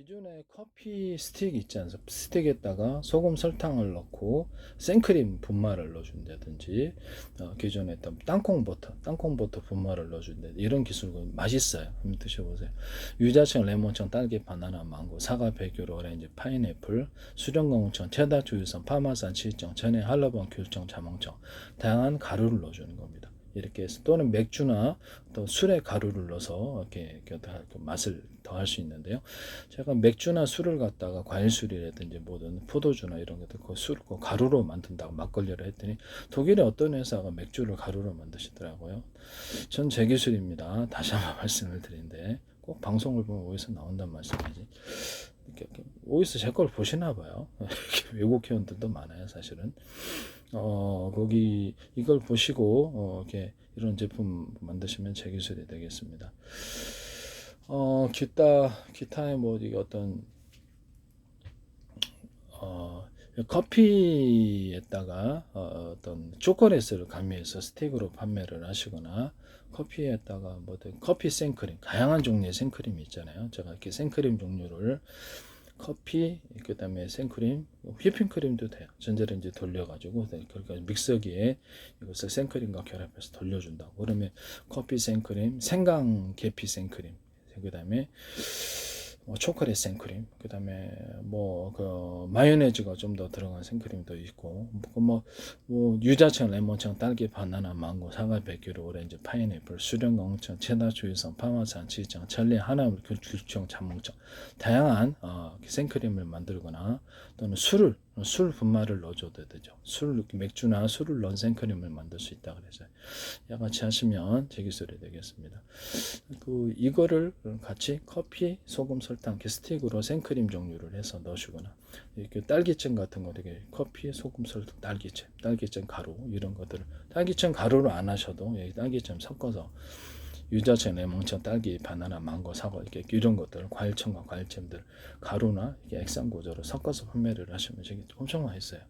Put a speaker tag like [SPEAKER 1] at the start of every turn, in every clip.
[SPEAKER 1] 기존에 커피 스틱 있지 않습니까? 스틱에다가 소금 설탕을 넣고 생크림 분말을 넣어준다든지 기존에 했던 땅콩버터 분말을 넣어준다 이런 기술은 맛있어요. 한번 드셔보세요. 유자청, 레몬청, 딸기, 바나나, 망고, 사과, 배규로, 오렌지, 파인애플, 수령공청, 체다, 주유성, 파마산, 치청, 전해, 한라봉, 귤청, 자몽청 다양한 가루를 넣어주는 겁니다. 이렇게 해서 또는 맥주나 또 술에 가루를 넣어서 이렇게 맛을 더할 수 있는데요. 제가 맥주나 술을 갖다가 과일술이라든지 뭐든 포도주나 이런 것들 그 가루로 만든다고 막걸리를 했더니 독일의 어떤 회사가 맥주를 가루로 만드시더라고요. 전 제 기술입니다. 다시 한번 말씀을 드린데 꼭 방송을 보면 어디서 나온단 말씀이지. 어디서 제 걸 보시나 봐요. 외국 회원들도 많아요, 사실은. 거기 이걸 보시고 이렇게 이런 제품 만드시면 제 기술이 되겠습니다. 기타의 뭐 이게 어떤 커피에다가 어떤 초콜릿을 가미해서 스틱으로 판매를 하시거나 커피에다가 뭐 커피 생크림, 다양한 종류의 생크림이 있잖아요. 제가 이렇게 생크림 종류를 커피, 그 다음에 생크림, 휘핑크림도 돼요. 전자레인지 돌려가지고, 그러니까 믹서기에 이것을 생크림과 결합해서 돌려준다고. 그러면 커피 생크림, 생강 계피 생크림, 그 다음에 초콜릿 생크림, 그 다음에 마요네즈가 좀 더 들어간 생크림도 있고, 유자청, 레몬청, 딸기, 바나나, 망고, 사과, 백규로, 오렌지, 파인애플, 수령공청, 체다, 주유성, 파마산, 치청, 찰리, 하나물, 귤청, 자몽청 다양한 생크림을 만들거나 또는 술 분말을 넣어줘도 되죠. 맥주나 술을 넣은 생크림을 만들 수 있다 그래서 양같이 하시면 제 기술이 되겠습니다. 이거를 같이 커피, 소금, 설탕, 스틱으로 생크림 종류를 해서 넣으시거나 이렇게 딸기잼 같은 거 되게 커피, 소금, 설탕, 딸기잼 가루 이런 것들을 딸기잼 가루로 안 하셔도 딸기잼 섞어서 유자청, 레몬청, 딸기, 바나나, 망고, 사과 이렇게 이런 것들 과일청과 과일잼들 가루나 이렇게 액상 구조로 섞어서 판매를 하시면 되게 엄청 맛있어요.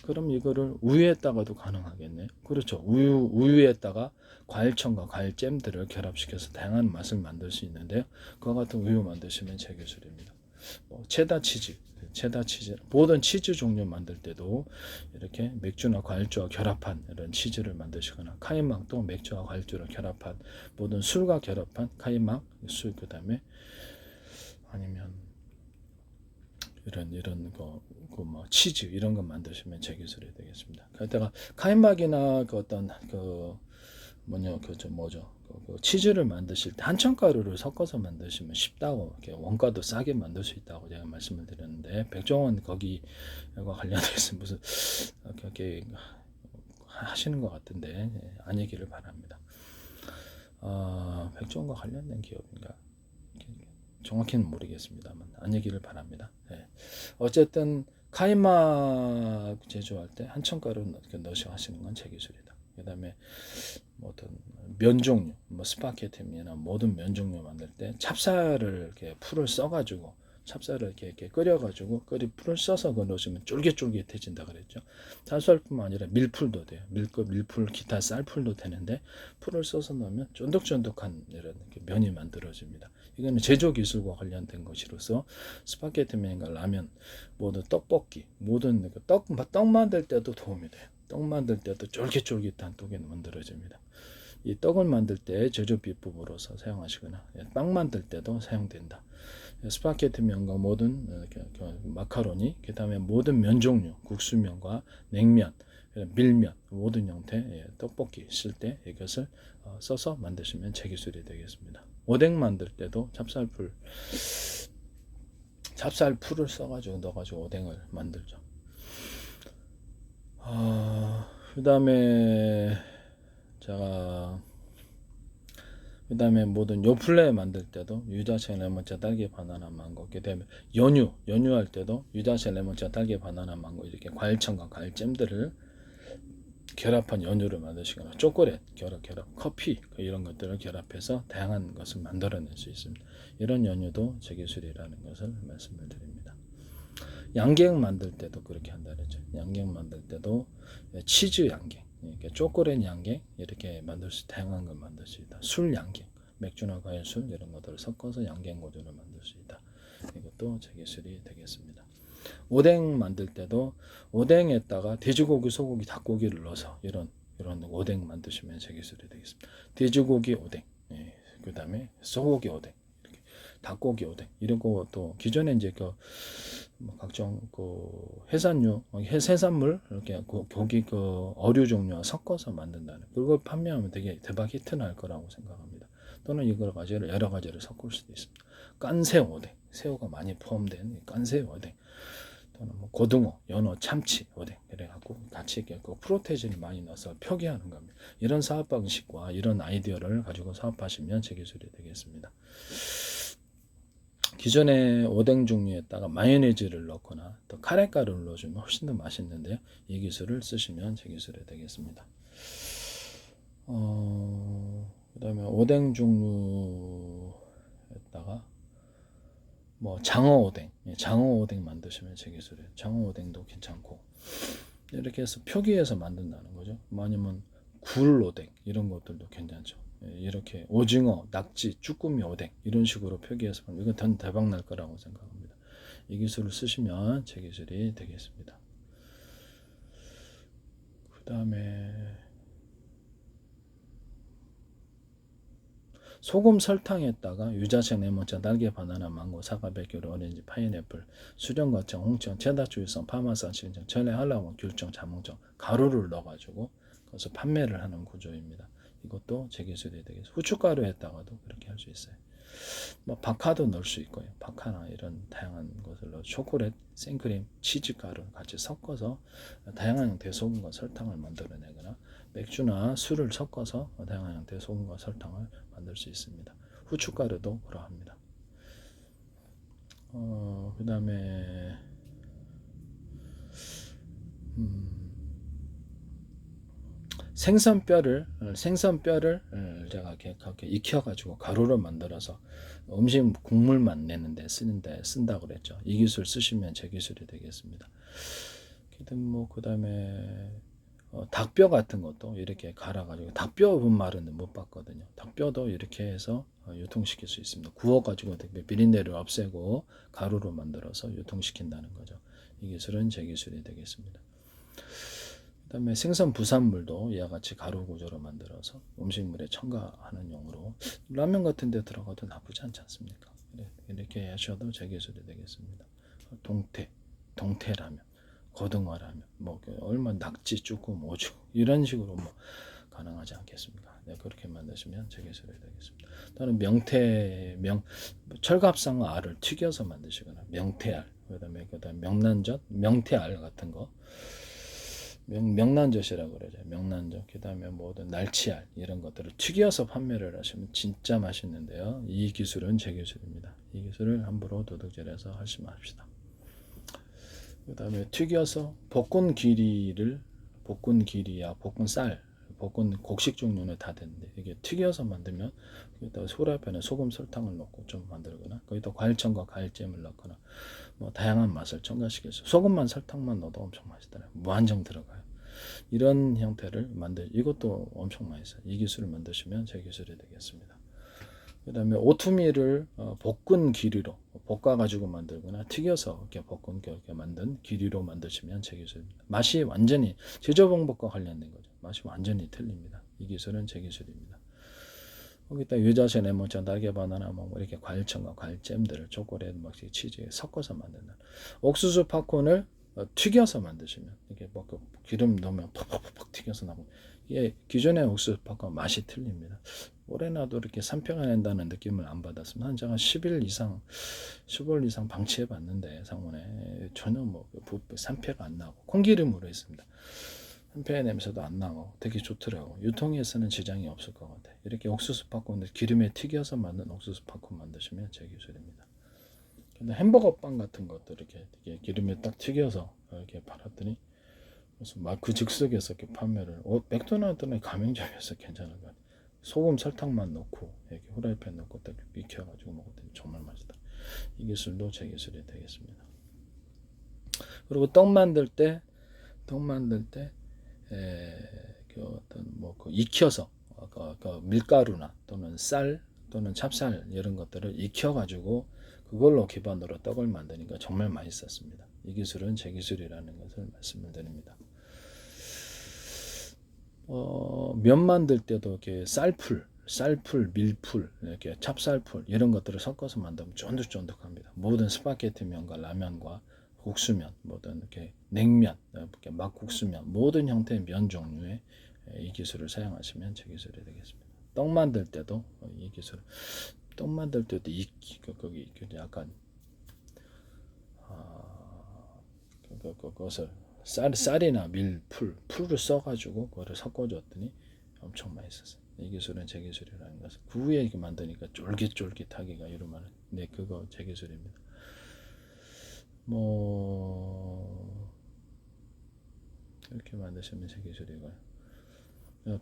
[SPEAKER 1] 그럼 이거를 우유에다가도 가능하겠네. 그렇죠. 우유에다가 과일청과 과일잼들을 결합시켜서 다양한 맛을 만들 수 있는데요. 그와 같은 우유 만드시면 제 기술입니다. 체다 치즈, 모든 치즈 종류 만들 때도 이렇게 맥주나 과일주와 결합한 이런 치즈를 만드시거나 카이막도 맥주와 과일주를 결합한 모든 술과 결합한 카이막, 술 그다음에 아니면 이런 거, 치즈 이런 거 만드시면 제 기술이 되겠습니다. 그때가 카이막이나 치즈를 만드실 때 한천가루를 섞어서 만드시면 쉽다고 이렇게 원가도 싸게 만들 수 있다고 제가 말씀을 드렸는데 백종원 거기와 관련해서 무슨 이렇게 하시는 것 같은데 아니기를 바랍니다. 백종원과 관련된 기업인가? 정확히는 모르겠습니다만 아니기를 바랍니다. 어쨌든 카이막 제조할 때 한천가루 넣으셔 하시는 건 제 기술이다. 그 다음에 어떤 면 종류, 스파게티나 모든 면 종류 만들 때 찹쌀을 이렇게 풀을 써가지고 찹쌀을 이렇게 끓여가지고 풀을 써서 그거 넣으시면 쫄깃쫄깃해진다 그랬죠. 찹쌀뿐만 아니라 밀풀도 돼요. 밀풀, 기타 쌀풀도 되는데 풀을 써서 넣으면 쫀득쫀득한 이런 면이 만들어집니다. 이거는 제조 기술과 관련된 것이로서 스파게티면과 라면, 모든 떡볶이, 모든 떡 만들 때도 도움이 돼요. 떡 만들 때도 쫄깃쫄깃한 떡이 만들어집니다. 이 떡을 만들 때 제조 비법으로서 사용하시거나 빵 만들 때도 사용된다. 스파게티면과 모든 마카로니, 그 다음에 모든 면 종류, 국수면과 냉면, 밀면, 모든 형태 떡볶이 쓸 때 이것을 써서 만드시면 제 기술이 되겠습니다. 오뎅 만들 때도 찹쌀풀을 써가지고 넣어가지고 오뎅을 만들죠. 그 다음에 모든 요플레 만들 때도 유자채, 레몬차, 딸기, 바나나, 망고. 그다음에 연유할 때도 유자채, 레몬차, 딸기, 바나나, 망고 이렇게 과일청과 과일잼들을 결합한 연유를 만드시거나 초콜릿 결합, 커피 이런 것들을 결합해서 다양한 것을 만들어낼 수 있습니다. 이런 연유도 제 기술이라는 것을 말씀을 드립니다. 양갱 만들 때도 그렇게 한다 그랬죠. 양갱 만들 때도 치즈 양갱, 이렇게 초콜릿 양갱 이렇게 다양한 걸 만들 수 있다. 술 양갱, 맥주나 과일 술 이런 것들을 섞어서 양갱 고조를 만들 수 있다. 이것도 제 기술이 되겠습니다. 오뎅 만들 때도 오뎅에다가 돼지고기, 소고기, 닭고기를 넣어서 이런 오뎅 만드시면 제 기술이 되겠습니다. 돼지고기 오뎅, 예, 그 다음에 소고기 오뎅, 이렇게 닭고기 오뎅 이런 것도 기존에 이제 뭐 각종 해산류, 해산물 이렇게 고기 어류 종류와 섞어서 만든다는 그걸 판매하면 되게 대박 히트 날 거라고 생각합니다. 또는 이걸 가지고 여러 가지를 섞을 수도 있습니다. 깐새우 오뎅, 새우가 많이 포함된 깐새우 오뎅, 또는 뭐 고등어, 연어, 참치 오뎅 이래갖고 같이 이렇게 프로테인을 많이 넣어서 표기하는 겁니다. 이런 사업 방식과 이런 아이디어를 가지고 사업하시면 제 기술이 되겠습니다. 기존의 오뎅 종류에다가 마요네즈를 넣거나 또 카레가루를 넣어주면 훨씬 더 맛있는데요. 이 기술을 쓰시면 제 기술이 되겠습니다. 그 다음에 오뎅 종류에다가 뭐 장어 오뎅, 장어 오뎅 만드시면 제 기술이에요. 장어 오뎅도 괜찮고 이렇게 해서 표기해서 만든다는 거죠. 뭐 아니면 굴 오뎅 이런 것들도 괜찮죠. 이렇게 오징어, 낙지, 쭈꾸미 오뎅 이런 식으로 표기해서 이건 더 대박 날 거라고 생각합니다. 이 기술을 쓰시면 제 기술이 되겠습니다. 그 다음에 소금 설탕에다가 유자색, 레몬차, 딸기, 바나나, 망고, 사과, 백규리, 오렌지, 파인애플, 수령과청, 홍청, 체다주의성, 파마산, 신청, 전래, 한라봉, 귤청, 자몽청 가루를 넣어가지고 그래서 판매를 하는 구조입니다. 이것도 제 기술이 되겠습니다. 후춧가루에다가도 그렇게 할 수 있어요. 뭐 바카도 넣을 수 있고요. 바카나 이런 다양한 것을 넣어 초콜릿, 생크림, 치즈가루 같이 섞어서 다양한 형태의 소금과 설탕을 만들어내거나 맥주나 술을 섞어서 다양한 형태의 소금과 설탕을 만들 수 있습니다. 후춧가루도 그러합니다. 그 다음에 생선뼈를 제가 이렇게 익혀가지고 가루로 만들어서 음식 국물만 내는데 쓴다고 그랬죠. 이 기술 쓰시면 제 기술이 되겠습니다. 그 다음에 닭뼈 같은 것도 이렇게 갈아가지고 닭뼈 분말은 못 봤거든요. 닭뼈도 이렇게 해서 유통시킬 수 있습니다. 구워가지고 비린내를 없애고 가루로 만들어서 유통시킨다는 거죠. 이 기술은 제 기술이 되겠습니다. 그 다음에 생선 부산물도 이와 같이 가루 구조로 만들어서 음식물에 첨가하는 용으로 라면 같은 데 들어가도 나쁘지 않지 않습니까? 이렇게 하셔도 제 기술이 되겠습니다. 동태라면, 고등어라면, 뭐 얼마 낙지, 쭈꾸미, 오죽 이런 식으로 뭐 가능하지 않겠습니까? 네, 그렇게 만드시면 제 기술이 되겠습니다. 또는 철갑상어 알을 튀겨서 만드시거나 명태알, 그다음에 명란젓, 명태알 같은 거. 명란젓이라고 그러죠. 명란젓. 그 다음에 모든 날치알 이런 것들을 튀겨서 판매를 하시면 진짜 맛있는데요. 이 기술은 제 기술입니다. 이 기술을 함부로 도둑질해서 하지 맙시다. 그 다음에 튀겨서 볶은 길이야, 볶은 쌀, 볶은 곡식 종류는 다 되는데 이게 튀겨서 만들면 여기다 후라이팬에 소금 설탕을 넣고 좀 만들거나 거기다 과일청과 과일잼을 넣거나 뭐 다양한 맛을 첨가시킬 수 소금만 설탕만 넣어도 엄청 맛있더라고요. 무한정 들어가요. 이런 형태를 이것도 엄청 맛있어요. 이 기술을 만드시면 제 기술이 되겠습니다. 그 다음에 오트밀을 볶은 기류로 볶아가지고 만들거나 튀겨서 이렇게 이렇게 만든 기류로 만드시면 제 기술입니다. 맛이 완전히 제조 방법과 관련된 거죠. 맛이 완전히 틀립니다. 이 기술은 제 기술입니다. 거기다 유자색, 레몬차, 딸기, 바나나 뭐 이렇게 과일청과 과일잼들을 초콜릿, 막 치즈에 섞어서 만든다. 옥수수 팝콘을 튀겨서 만드시면 이게 뭐 기름 넣으면 퍽퍽퍽 튀겨서 나고 이게 기존의 옥수수 팝콘 맛이 틀립니다. 오래 놔도 이렇게 산패가 낸다는 느낌을 안 받았으면 한 10일 이상 방치해 봤는데 상온에 전혀 뭐 산패가 안 나고 콩기름으로 했습니다. 산패 냄새도 안 나고 되게 좋더라고. 유통에서는 지장이 없을 것 같아. 이렇게 옥수수 팝콘을 기름에 튀겨서 만든 옥수수 팝콘 만드시면 제 기술입니다. 근데 햄버거 빵 같은 것도 이렇게 기름에 딱 튀겨서 이렇게 팔았더니 무슨 막 그 즉석에서 이렇게 판매를 맥도날드는 가맹점에서 괜찮은 것 같아. 소금 설탕만 넣고 이렇게 후라이팬 넣고 딱 익혀가지고 먹었더니 정말 맛있다. 이 기술도 제 기술이 되겠습니다. 그리고 떡 만들 때 익혀서 밀가루나 또는 쌀 또는 찹쌀 이런 것들을 익혀가지고 그걸로 기반으로 떡을 만드니까 정말 맛있었습니다. 이 기술은 제 기술이라는 것을 말씀을 드립니다. 면 만들 때도 이렇게 쌀풀, 밀풀, 이렇게 찹쌀풀 이런 것들을 섞어서 만들면 쫀득쫀득합니다. 모든 스파게티 면과 라면과 국수면, 모든 이렇게 냉면, 이렇게 막국수면, 모든 형태의 면 종류에 이 기술을 사용하시면 제 기술이 되겠습니다. 떡 만들 때도 이 기술, 떡 만들 때도 거기 약간 그것을 쌀이나 풀을 써가지고 그거를 섞어줬더니 엄청 맛있었어요. 이 기술은 제 기술이라는 것을 그 후에 이렇게 만드니까 쫄깃쫄깃하기가 이러면 네 그거 제 기술입니다. 뭐 이렇게 만드시면 제 기술이고요.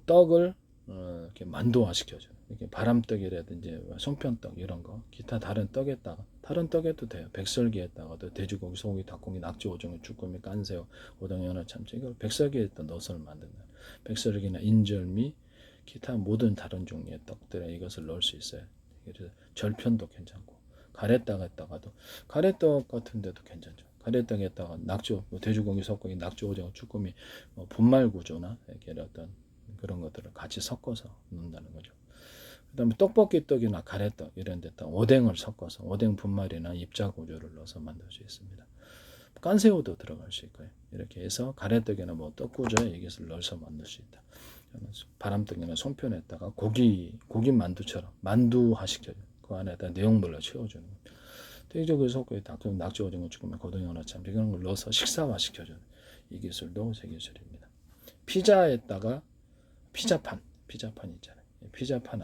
[SPEAKER 1] 떡을 이렇게 만두화 시켜줘요. 이렇게 바람떡이라든지 송편떡 이런 거, 기타 다른 떡에도 돼요. 백설기에다가도 돼지고기, 소고기, 닭고기, 낙지, 오징어, 쭈꾸미, 깐새우, 오동, 연어, 참치 이걸 백설기에다 넣어서 만든다. 백설기나 인절미, 기타 모든 다른 종류의 떡들에 이것을 넣을 수 있어요. 그래서 절편도 괜찮고 가래떡에다가도 가래떡 같은 데도 괜찮죠. 가래떡에다가 낙지, 돼지고기, 소고기, 낙지, 오징어, 쭈꾸미, 분말 구조나 이렇게 어떤 그런 것들을 같이 섞어서 넣는다는 거죠. 그 다음에 떡볶이 떡이나 가래떡 이런 데다 오뎅을 섞어서 오뎅 분말이나 입자 구조를 넣어서 만들 수 있습니다. 깐새우도 들어갈 수 있고요. 이렇게 해서 가래떡이나 뭐 떡 구조에 이것을 넣어서 만들 수 있다. 바람떡이나 송편에다가 고기 만두처럼 만두화 시켜줘. 그 안에다 내용물로 채워주는 거예요. 돼지고기, 소고기, 닭고기, 낙지, 오징어, 쭈꾸미, 고등, 연어, 참치 이런 걸 넣어서 식사화 시켜주는 이 기술도 제 기술입니다. 피자에다가 피자판 있잖아요. 피자판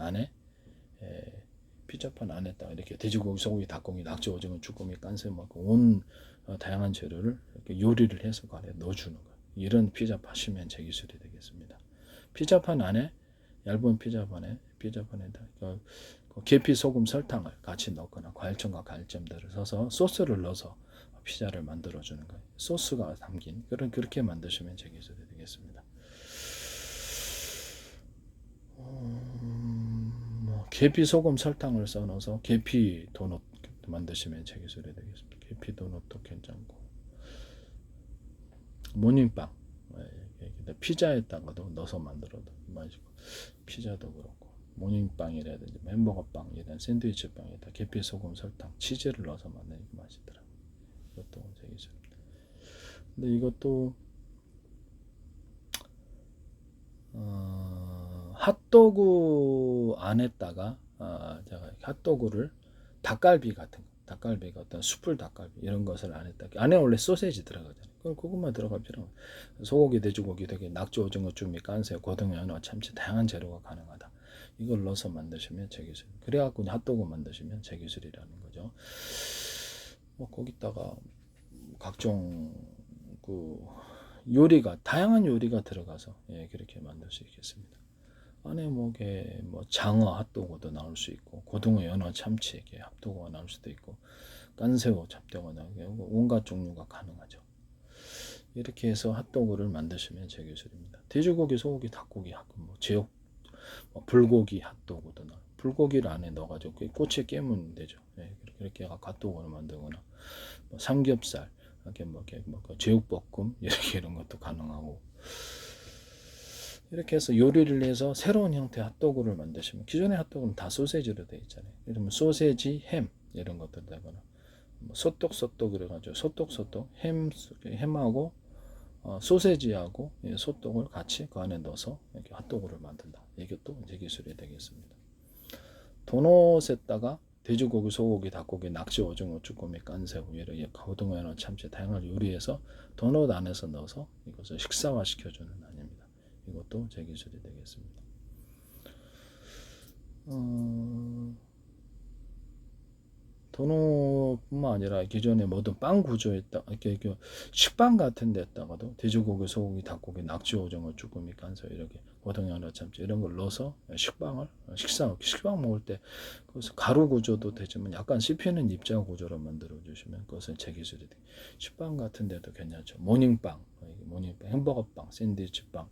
[SPEAKER 1] 안에다가 이렇게 돼지고기, 소고기, 닭고기, 낙지, 오징어, 쭈꾸미, 깐새우 온 다양한 재료를 이렇게 요리를 해서 그 안에 넣어주는 거예요. 이런 피자 파시면 제 기술이 되겠습니다. 피자판 안에 얇은 피자판에다 계피, 소금, 설탕을 같이 넣거나 과일청과 과일잼들을 써서 소스를 넣어서 피자를 만들어주는 거예요. 소스가 담긴 그렇게 만드시면 제 기술이 되겠습니다. 계피, 소금, 설탕을 써넣어서 계피 도넛 만드시면 제 기술이 되겠습니다. 계피 도넛도 괜찮고 모닝빵 피자에다가도 넣어서 만들어도 맛있고 피자도 그렇고 모닝빵이라든지 햄버거빵 이런 샌드위치빵에다 계피, 소금, 설탕, 치즈를 넣어서 만드니까 맛있더라고요. 이것도 제 기술입니다. 근데 이것도 핫도그 안에다가 제가 핫도그를 닭갈비 어떤 숯불 닭갈비 이런 것을 안에 원래 소세지 들어가잖아요. 그럼 그것만 들어갈 필요는 소고기, 돼지고기, 되게 낙지, 오징어, 쭈미, 깐새우, 고등, 연어, 참치 다양한 재료가 가능하다. 이걸 넣어서 만드시면 제 기술. 그래갖고 핫도그 만드시면 제 기술이라는 거죠. 뭐 거기다가 각종 요리가 다양한 요리가 들어가서 그렇게 만들 수 있겠습니다. 안에 뭐 장어 핫도그도 나올 수 있고 고등어, 연어, 참치 이렇게 핫도그가 나올 수도 있고 깐새우 찹도그가 나오고 온갖 종류가 가능하죠. 이렇게 해서 핫도그를 만드시면 제 기술입니다. 돼지고기, 소고기, 닭고기, 뭐 제육, 불고기 핫도그도 나와요. 불고기를 안에 넣어가지고 꼬치에 깨면 되죠. 그렇게 핫도그를 만들거나 삼겹살 이렇게 제육볶음 이런 것도 가능하고 이렇게 해서 요리를 해서 새로운 형태의 핫도그를 만드시면 기존의 핫도그는 다 소세지로 되어 있잖아요. 그러면 소세지, 햄 이런 것들 되거나 소떡 그래가지고 소떡 햄하고 소세지하고 소떡을 같이 그 안에 넣어서 이렇게 핫도그를 만든다. 이것도 제 기술이 되겠습니다. 도넛에다가 돼지고기, 소고기, 닭고기, 낙지, 오징어, 쭈꾸미, 깐새우, 이렇게 고등어, 연어, 참치 다양한 요리해서 도넛 안에서 넣어서 이것을 식사화 시켜주는 아닙니다. 이것도 제 기술이 되겠습니다. 도넛뿐만 아니라 기존의 모든 빵 구조에다 이렇게 식빵 같은 데다가도 돼지고기, 소고기, 닭고기, 낙지, 오징어, 쭈꾸미, 깐새우 이렇게 고등, 연어, 참치 이런 걸 넣어서 식빵 먹을 때 그것을 가루 구조도 되지만 약간 씹히는 입자 구조로 만들어 주시면 그것은 제 기술이 돼. 식빵 같은 데도 괜찮죠. 모닝빵, 햄버거빵, 샌드위치빵,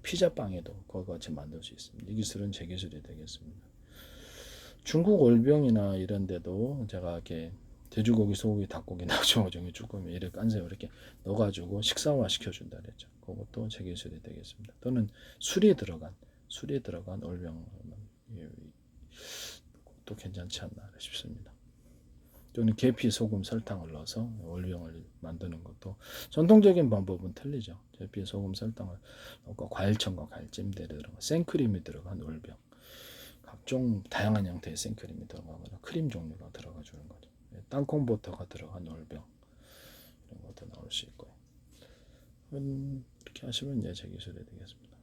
[SPEAKER 1] 피자빵에도 그거 같이 만들 수 있습니다. 이 기술은 제 기술이 되겠습니다. 중국 올병이나 이런 데도 제가 이렇게 돼지고기, 소고기, 닭고기, 낙지고기 중에 쭈꾸미 이렇게 깐새우 이렇게 넣어가지고 식사화 시켜준다 그랬죠. 그것도 제 기술이 되겠습니다. 또는 술이 들어간 올병 또 괜찮지 않나 싶습니다. 또는 계피, 소금, 설탕을 넣어서 올병을 만드는 것도 전통적인 방법은 틀리죠. 계피, 소금, 설탕을 넣고 과일청과 과일찜들이 들어간 생크림이 들어간 올병, 각종 다양한 형태의 생크림이 들어가거나 크림 종류가 들어가 주는 거죠. 땅콩버터가 들어간 올병 이런 것도 나올 수 있고요. 이렇게 하시면 이제 제 기술이 되겠습니다.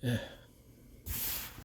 [SPEAKER 1] 예.